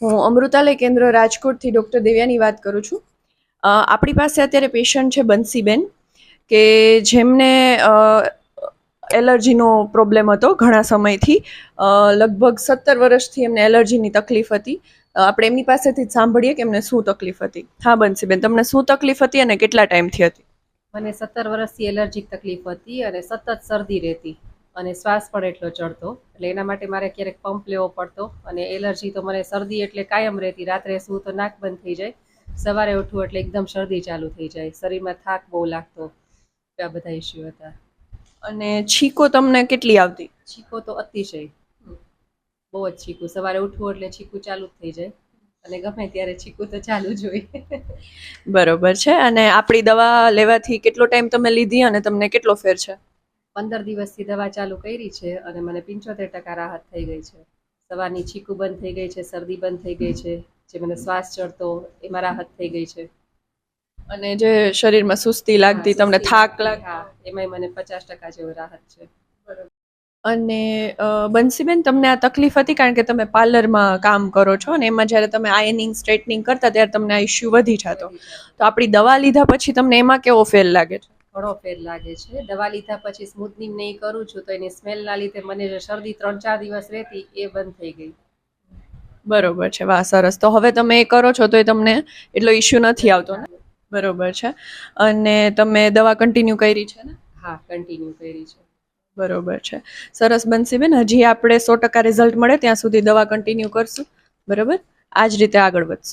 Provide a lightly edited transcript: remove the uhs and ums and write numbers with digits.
હું અમૃતાલય કેન્દ્ર રાજકોટથી ડૉક્ટર દેવ્યાની વાત કરું છું. આપણી પાસે અત્યારે પેશન્ટ છે બંસીબેન, કે જેમને એલર્જીનો પ્રોબ્લેમ હતો ઘણા સમયથી. લગભગ 17 વર્ષથી એમને એલર્જીની તકલીફ હતી. આપણે એમની પાસેથી જ સાંભળીએ કે એમને શું તકલીફ હતી. હા બંસીબેન, તમને શું તકલીફ હતી અને કેટલા ટાઈમથી હતી? મને 17 વર્ષથી એલર્જીક તકલીફ હતી અને સતત શરદી રહેતી અને શ્વાસ પણ એટલો ચડતો, એટલે એના માટે મારે ક્યારેક પંપ લેવો પડતો. અને એલર્જી તો મને શરદી એટલે કાયમ રહેતી. રાત્રે સૂવું તો નાક બંધ થઈ જાય, સવારે ઉઠવું એટલે એકદમ શરદી ચાલુ થઈ જાય, શરીરમાં થાક બહુ લાગતો. આ બધા ઇસ્યુ હતા. અને છીકો તમને કેટલી આવતી? છીકો તો અતિશય, બહુ જ છીકું. સવારે ઉઠવું એટલે છીકું ચાલુ જ થઈ જાય અને ગમે ત્યારે છીકું તો ચાલુ જ હોય. બરોબર છે. અને આપણી દવા લેવાથી કેટલો ટાઈમ તમે લીધી અને તમને કેટલો ફેર છે? 15 દિવસથી દવા ચાલુ કરી છે અને મને 75% રાહત થઈ ગઈ છે. સવારની છીકું બંધ થઈ ગઈ છે, શરદી બંધ થઈ ગઈ છે, જે મને શ્વાસ ચડતો એમાં રાહત થઈ ગઈ છે. અને જે શરીરમાં સુસ્તી લાગતી, તમને થાક લાગતો? હા, એમાંય મને 50% જેવું રાહત છે. અને બંસીબેન, તમને આ તકલીફ હતી કારણ કે તમે પાર્લરમાં કામ કરો છો અને એમાં જ્યારે તમે આયનિંગ સ્ટ્રેટનિંગ કરતા ત્યારે તમને આ ઇશ્યુ વધી જતો. તો આપણી દવા લીધા પછી તમને એમાં કેવો ફેર લાગે છે? ઘણો ફેર લાગે છે. દવા લીધા પછી સ્મૂથનિંગ નહીં કરું છું તો એની સ્મેલના લીધે મને જે શરદી 3-4 દિવસ રહેતી એ બંધ થઈ ગઈ. બરોબર છે, વાહ સરસ. તો હવે તમે એ કરો છો તો એ તમને એટલો ઇશ્યુ નથી આવતો ને? બરોબર છે. અને તમે દવા કન્ટિન્યુ કરી છે ને? હા, કન્ટિન્યુ કરી છે. બરોબર છે, સરસ બંસીબેન. હજી આપણે 100% રિઝલ્ટ મળે ત્યાં સુધી દવા કન્ટિન્યુ કરશું, બરોબર? આ જ રીતે આગળ વધશું.